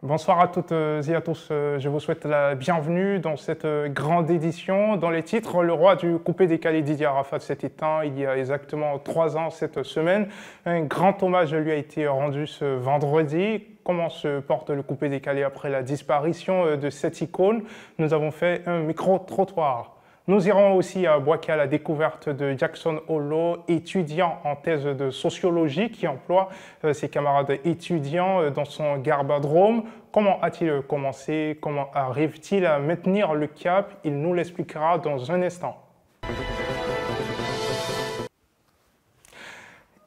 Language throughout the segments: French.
Bonsoir à toutes et à tous. Je vous souhaite la bienvenue dans cette grande édition. Dans les titres, le roi du coupé-décalé Didier Arafat s'est éteint il y a exactement 3 ans cette semaine. Un grand hommage lui a été rendu ce vendredi. Comment se porte le coupé-décalé après la disparition de cette icône? Nous avons fait un micro-trottoir. Nous irons aussi à Boaké à la découverte de Jackson Olo, étudiant en thèse de sociologie qui emploie ses camarades étudiants dans son garbadrome. Comment a-t-il commencé? Comment arrive-t-il à maintenir le cap? Il nous l'expliquera dans un instant.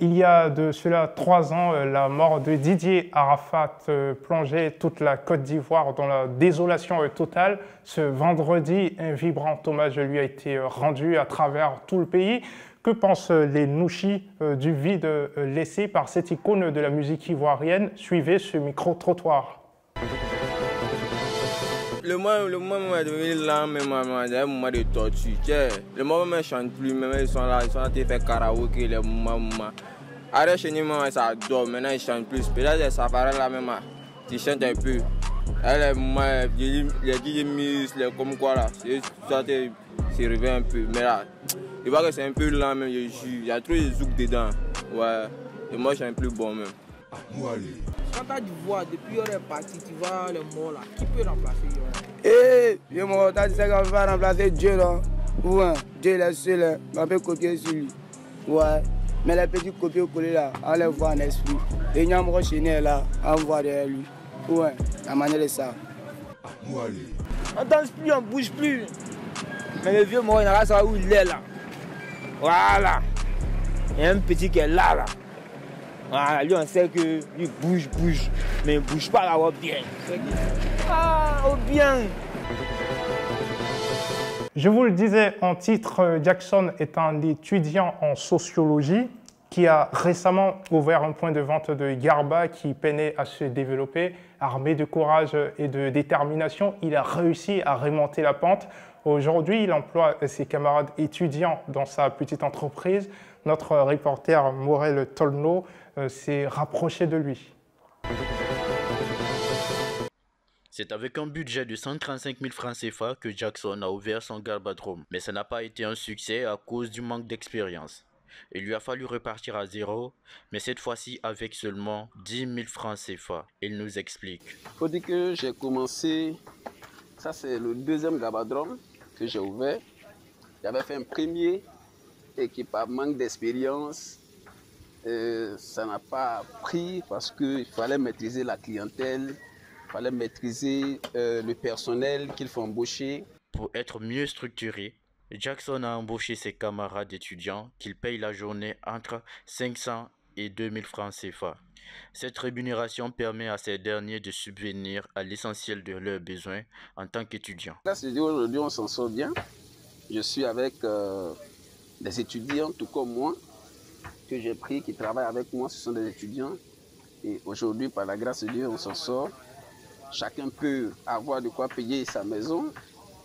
Il y a de cela 3 ans, la mort de Didier Arafat plongeait toute la Côte d'Ivoire dans la désolation totale. Ce vendredi, un vibrant hommage lui a été rendu à travers tout le pays. Que pensent les Nouchis du vide laissé par cette icône de la musique ivoirienne? Suivez ce micro-trottoir. Le moment est devenu lent, même un moment de torture. Le moment ne chante plus, même ils sont là, ils faire karaoké, les moments. Arrête chez nous, ça dort, maintenant ils chantent plus. Peut-être ça paraît là même, tu chantes un peu. Les DJ Miss, les comme quoi là, ça c'est rêvé un peu. Mais là, je vois que c'est un peu lent même, il y a trop de zouk dedans. Ouais, et moi je suis un peu bon même. Quand tu as du voix, depuis qu'on est parti, tu vois le mot là, qui peut remplacer Je m'en tu sais qu'on va remplacer Dieu là. Ouais, Dieu est seul, on peut copier sur lui. Ouais, mais les petits copier-coller là, on les voit en esprit. Les gens chenés là, on voit derrière lui. Ouais, la manière de ça. On danse plus, on bouge plus. Mais le vieux mort, il n'a pas savoir où il est là. Voilà. Il y a un petit qui est là. Voilà, lui on sait que lui bouge, mais il ne bouge pas là-haut bien. Ah, au bien. Je vous le disais en titre, Jackson est un étudiant en sociologie qui a récemment ouvert un point de vente de Garba qui peinait à se développer. Armé de courage et de détermination, il a réussi à remonter la pente. Aujourd'hui, il emploie ses camarades étudiants dans sa petite entreprise. Notre reporter Morel Tolno s'est rapproché de lui. C'est avec un budget de 135 000 francs CFA que Jackson a ouvert son garbadrome. Mais ça n'a pas été un succès à cause du manque d'expérience. Il lui a fallu repartir à zéro, mais cette fois-ci avec seulement 10 000 francs CFA. Il nous explique. Il faut dire que j'ai commencé, ça c'est le deuxième garbadrome que j'ai ouvert. J'avais fait un premier et qui par manque d'expérience, ça n'a pas pris parce qu'il fallait maîtriser la clientèle. Il fallait maîtriser le personnel qu'il faut embaucher. Pour être mieux structuré, Jackson a embauché ses camarades étudiants qu'il paye la journée entre 500 et 2000 francs CFA. Cette rémunération permet à ces derniers de subvenir à l'essentiel de leurs besoins en tant qu'étudiants. Aujourd'hui, on s'en sort bien. Je suis avec des étudiants, tout comme moi, que j'ai pris, qui travaillent avec moi. Ce sont des étudiants. Et aujourd'hui, par la grâce de Dieu, on s'en sort. Chacun peut avoir de quoi payer sa maison,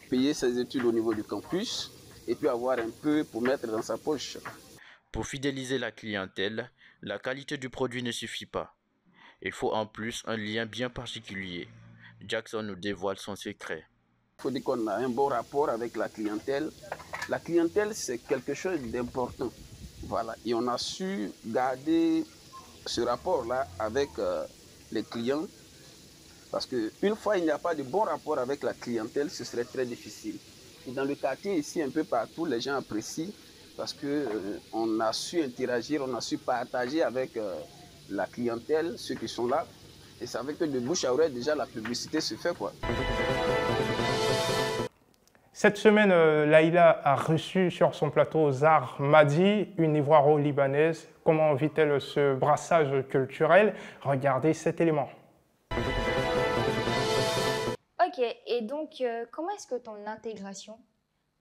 payer ses études au niveau du campus et puis avoir un peu pour mettre dans sa poche. Pour fidéliser la clientèle, la qualité du produit ne suffit pas. Il faut en plus un lien bien particulier. Jackson nous dévoile son secret. Il faut dire qu'on a un bon rapport avec la clientèle. La clientèle, c'est quelque chose d'important. Voilà. Et on a su garder ce rapport-là avec les clients. Parce qu'une fois il n'y a pas de bon rapport avec la clientèle, ce serait très difficile. Et dans le quartier ici, un peu partout, les gens apprécient parce qu'on a su interagir, on a su partager avec la clientèle, ceux qui sont là. Et ça fait que de bouche à oreille, déjà, la publicité se fait, quoi. Cette semaine, Laïla a reçu sur son plateau Zahar Madi, une Ivoiro-libanaise. Comment vit-elle ce brassage culturel? Regardez cet élément. Ok, et donc, comment est-ce que ton intégration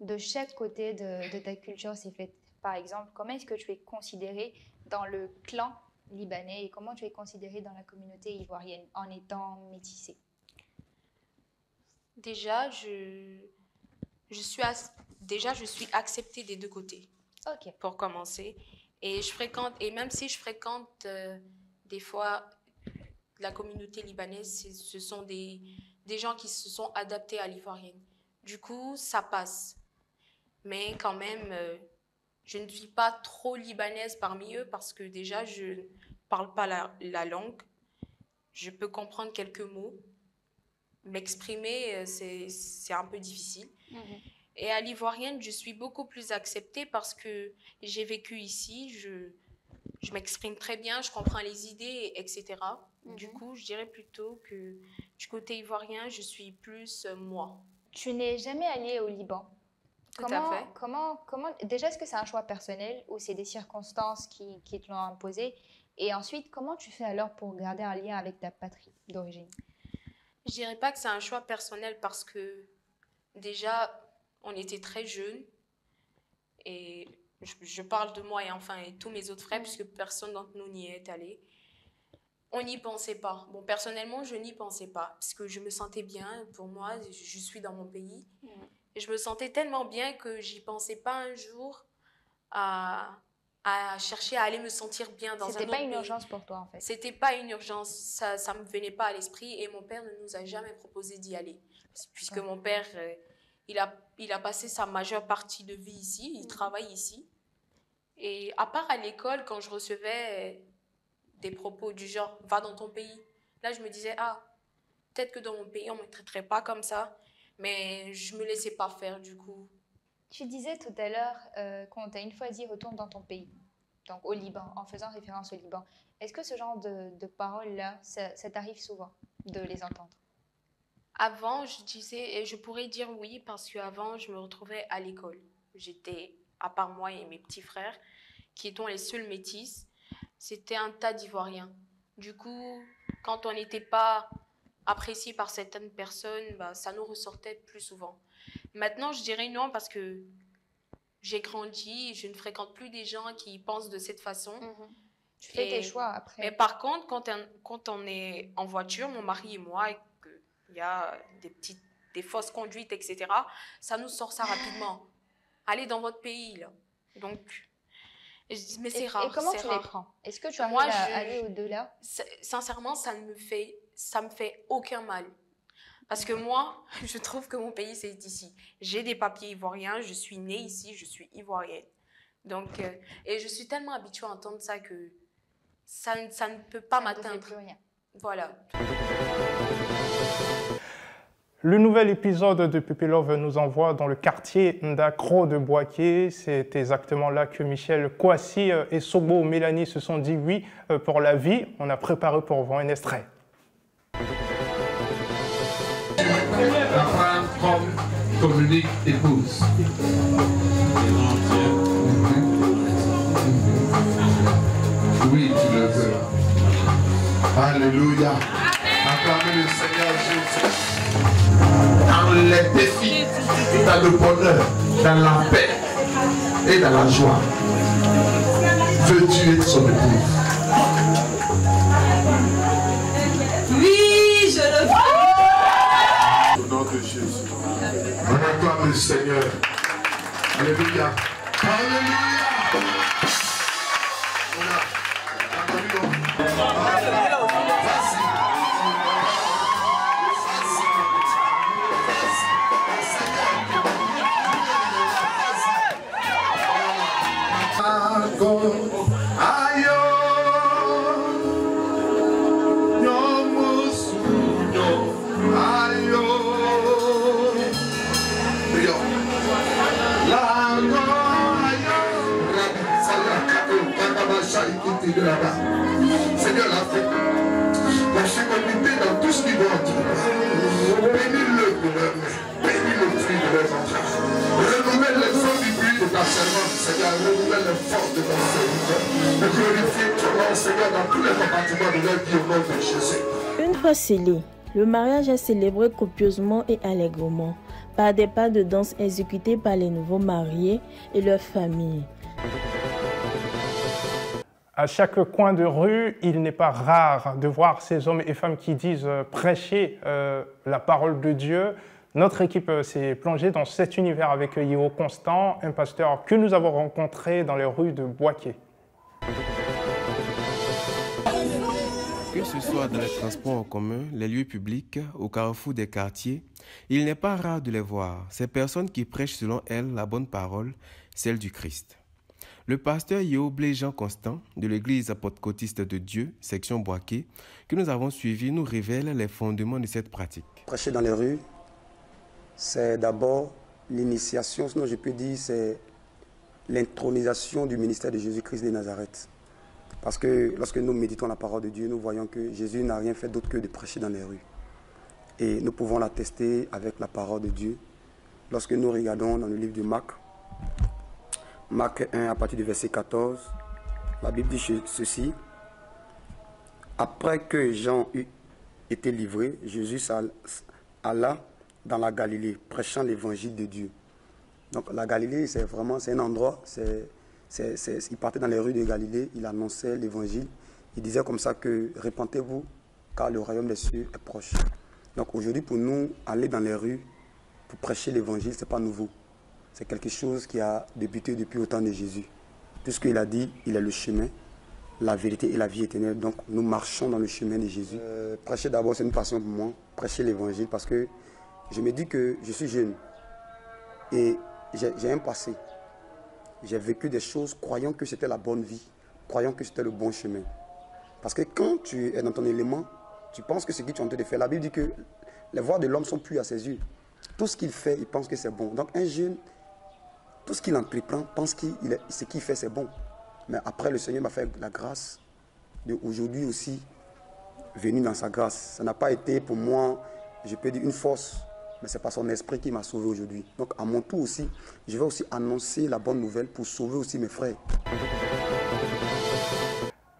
de chaque côté de ta culture s'est faite? Par exemple, comment est-ce que tu es considéré dans le clan libanais et comment tu es considéré dans la communauté ivoirienne en étant métissé? Déjà, je suis acceptée des deux côtés. Ok. Pour commencer. Et même si je fréquente des fois la communauté libanaise, ce sont des gens qui se sont adaptés à l'ivoirienne. Du coup, ça passe. Mais quand même, je ne suis pas trop libanaise parmi eux parce que déjà, je ne parle pas la langue. Je peux comprendre quelques mots. M'exprimer, c'est un peu difficile. Et à l'ivoirienne, je suis beaucoup plus acceptée parce que j'ai vécu ici, je m'exprime très bien, je comprends les idées, etc. Du coup, je dirais plutôt que du côté ivoirien, je suis plus moi. Tu n'es jamais allée au Liban. Tout à fait. Déjà, est-ce que c'est un choix personnel ou c'est des circonstances qui te l'ont imposé? Et ensuite, comment tu fais alors pour garder un lien avec ta patrie d'origine? Je dirais pas que c'est un choix personnel parce que déjà, on était très jeunes et je parle de moi et tous mes autres frères puisque personne d'entre nous n'y est allé. On n'y pensait pas. Bon, personnellement, je n'y pensais pas parce que je me sentais bien. Pour moi, je suis dans mon pays. Et je me sentais tellement bien que j'y pensais pas un jour à chercher à aller me sentir bien dans un autre pays. C'était pas une urgence pour toi, en fait. C'était pas une urgence. Ça me venait pas à l'esprit et mon père ne nous a jamais proposé d'y aller. Puisque mon père, il a passé sa majeure partie de vie ici. Il travaille ici. Et à part à l'école, quand je recevais des propos du genre « va dans ton pays », là, je me disais « ah, peut-être que dans mon pays, on ne me traiterait pas comme ça ». Mais je ne me laissais pas faire du coup. Tu disais tout à l'heure qu'on t'a une fois dit « retourne dans ton pays », donc au Liban, en faisant référence au Liban. Est-ce que ce genre de paroles-là, ça t'arrive souvent de les entendre? Avant, je disais, et je pourrais dire oui, parce qu'avant, je me retrouvais à l'école. J'étais, à part moi et mes petits frères, qui étaient les seuls métis, c'était un tas d'Ivoiriens. Du coup, quand on n'était pas apprécié par certaines personnes, ça nous ressortait plus souvent. Maintenant, je dirais non parce que j'ai grandi, je ne fréquente plus des gens qui pensent de cette façon. Tu fais tes choix après. Mais par contre, quand on est en voiture, mon mari et moi, et qu'il y a des fausses conduites, etc., ça nous sort ça rapidement. Allez dans votre pays, là. Donc, mais c'est rare. Et comment tu les prends? Est-ce que tu arrives à aller au-delà? Sincèrement, ça me fait aucun mal. Parce que moi, je trouve que mon pays, c'est ici. J'ai des papiers ivoiriens, je suis née ici, je suis ivoirienne. Donc, et je suis tellement habituée à entendre ça que ça ne peut pas m'atteindre. Voilà. Le nouvel épisode de Puppy Love nous envoie dans le quartier d'Accro de Boaké. C'est exactement là que Michel Kouassi et Sobo Mélanie se sont dit oui pour la vie. On a préparé pour vous un extrait. La femme comme l'unique épouse. Oui, tu le veux. Alléluia. Acclamez le Seigneur Jésus. Dans les défis, dans le bonheur, dans la paix et dans la joie, veux-tu être son épouse? Oui, je le veux. Au nom de Jésus. On acclame le Seigneur. Alléluia. Alléluia. Seigneur, la fécondité dans tout ce qui doit être. Bénis-le pour leur main. Bénis le fruit de leurs entrailles. Renouvelle les forces du bruit de ta servante, Seigneur. Renouvelle les forces de ton serviteur. Et glorifie ton nom, Seigneur, dans tous les compartiments de leur vie au nom de Jésus. Une fois scellé, le mariage est célébré copieusement et allègrement par des pas de danse exécutés par les nouveaux mariés et leurs familles. À chaque coin de rue, il n'est pas rare de voir ces hommes et femmes qui disent prêcher la parole de Dieu. Notre équipe s'est plongée dans cet univers avec Yého Constant, un pasteur que nous avons rencontré dans les rues de Boaké. Une Que ce soit dans les transports en commun, les lieux publics, au carrefour des quartiers, il n'est pas rare de les voir, ces personnes qui prêchent selon elles la bonne parole, celle du Christ. Le pasteur Yéoblé Jean Constant de l'église pentecôtiste de Dieu, section Boaké, que nous avons suivi, nous révèle les fondements de cette pratique. Prêcher dans les rues, c'est d'abord l'initiation, sinon je peux dire c'est l'intronisation du ministère de Jésus-Christ de Nazareth. Parce que lorsque nous méditons la parole de Dieu, nous voyons que Jésus n'a rien fait d'autre que de prêcher dans les rues. Et nous pouvons l'attester avec la parole de Dieu. Lorsque nous regardons dans le livre de Marc, Marc 1 à partir du verset 14, la Bible dit ceci. Après que Jean eut été livré, Jésus alla dans la Galilée, prêchant l'évangile de Dieu. Donc la Galilée, c'est un endroit, il partait dans les rues de Galilée, il annonçait l'évangile. Il disait comme ça que repentez-vous, car le royaume des cieux est proche. Donc aujourd'hui, pour nous, aller dans les rues pour prêcher l'évangile, ce n'est pas nouveau. C'est quelque chose qui a débuté depuis au temps de Jésus. Puisqu'il a dit, il est le chemin, la vérité et la vie éternelle. Donc nous marchons dans le chemin de Jésus. Prêcher d'abord, c'est une passion pour moi. Prêcher l'évangile parce que je me dis que je suis jeune. Et j'ai un passé. J'ai vécu des choses croyant que c'était la bonne vie, croyant que c'était le bon chemin. Parce que quand tu es dans ton élément, tu penses que ce que tu es en train de faire, la Bible dit que les voies de l'homme sont plus à ses yeux. Tout ce qu'il fait, il pense que c'est bon. Donc un jeune, tout ce qu'il entreprend, pense que ce qu'il fait, c'est bon. Mais après, le Seigneur m'a fait la grâce d'aujourd'hui aussi venir dans sa grâce. Ça n'a pas été pour moi, je peux dire, une force, mais c'est par son esprit qui m'a sauvé aujourd'hui. Donc à mon tour aussi, je vais aussi annoncer la bonne nouvelle pour sauver aussi mes frères.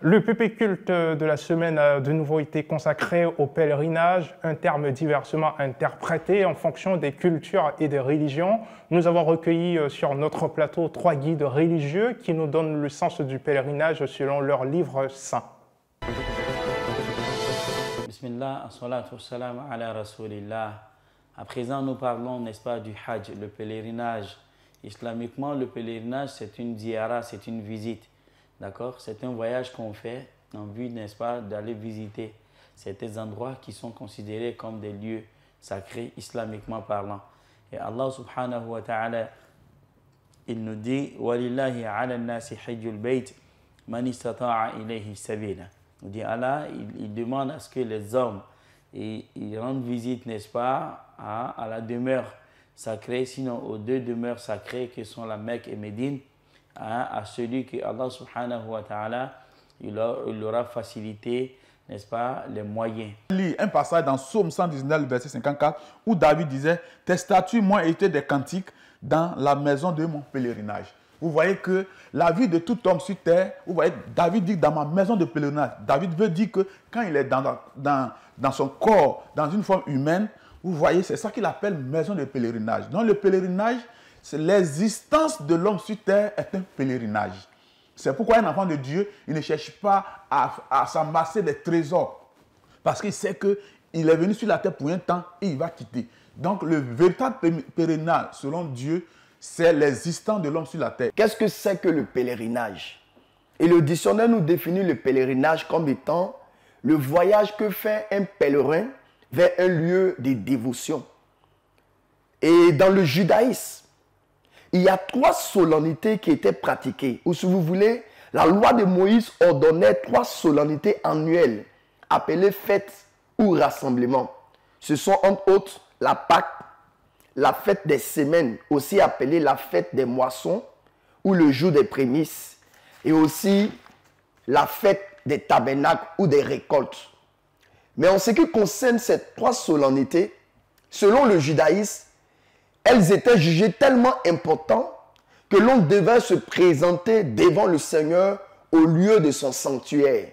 Le pépé culte de la semaine a de nouveau été consacré au pèlerinage, un terme diversement interprété en fonction des cultures et des religions. Nous avons recueilli sur notre plateau 3 guides religieux qui nous donnent le sens du pèlerinage selon leur livre saint. Bismillah, as-salatu was-salam ala rasulillah. À présent, nous parlons, n'est-ce pas, du Hajj, le pèlerinage. Islamiquement, le pèlerinage, c'est une ziyara, c'est une visite. D'accord? C'est un voyage qu'on fait en vue, n'est-ce pas, d'aller visiter certains endroits qui sont considérés comme des lieux sacrés, islamiquement parlant. Et Allah subhanahu wa ta'ala, il nous dit « Walillahi ala nasi hijjul bayt man istata'a ilayhi sabila » Il dit Allah, il demande à ce que les hommes ils rendent visite, n'est-ce pas, à la demeure sacrée, sinon aux 2 demeures sacrées que sont la Mecque et Médine, à celui que Allah subhanahu wa ta'ala il aura facilité, n'est-ce pas, les moyens. Je lis un passage dans Psaume 119, verset 54, où David disait « Tes statuts m'ont été des cantiques dans la maison de mon pèlerinage ». Vous voyez que la vie de tout homme sur terre, vous voyez, David dit « dans ma maison de pèlerinage ». David veut dire que quand il est dans son corps, dans une forme humaine, vous voyez, c'est ça qu'il appelle maison de pèlerinage. Donc le pèlerinage, l'existence de l'homme sur terre est un pèlerinage. C'est pourquoi un enfant de Dieu, il ne cherche pas à s'amasser des trésors. Parce qu'il sait qu'il est venu sur la terre pour un temps et il va quitter. Donc le véritable pèlerinage, selon Dieu, c'est l'existence de l'homme sur la terre. Qu'est-ce que c'est que le pèlerinage? Et le dictionnaire nous définit le pèlerinage comme étant le voyage que fait un pèlerin vers un lieu de dévotion. Et dans le judaïsme, il y a 3 solennités qui étaient pratiquées. Ou si vous voulez, la loi de Moïse ordonnait 3 solennités annuelles, appelées fêtes ou rassemblements. Ce sont entre autres la Pâque, la fête des semaines, aussi appelée la fête des moissons, ou le jour des prémices, et aussi la fête des tabernacles ou des récoltes. Mais en ce qui concerne ces 3 solennités, selon le judaïsme, elles étaient jugées tellement importantes que l'on devait se présenter devant le Seigneur au lieu de son sanctuaire.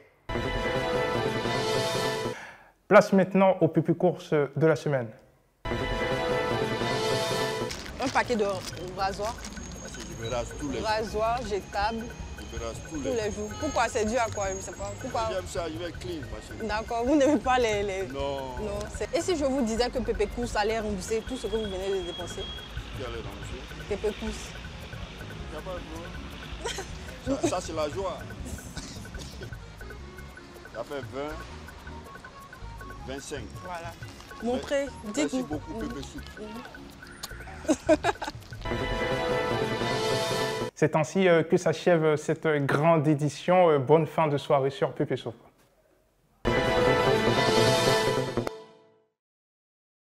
Place maintenant au pépé course de la semaine. Un paquet de rasoirs. Je me rase tous les jours. Rasoirs jetables. Je me rase tous les jours. Pourquoi? C'est dû à quoi? Je ne sais pas. Pourquoi? J'aime ça, je vais clean, ma chérie. D'accord. Vous n'aimez pas les... Non. Et si je vous disais que Pépé Course allait rembourser tout ce que vous venez de dépenser? Qui allait rembourser? Pépé Course. Il n'y a pas de joie. Ça c'est la joie. Ça fait 20, 25. Voilà. Montrez, dites-nous. Merci beaucoup, Pépé Soup. C'est ainsi que s'achève cette grande édition. Bonne fin de soirée sur Pépé Soup.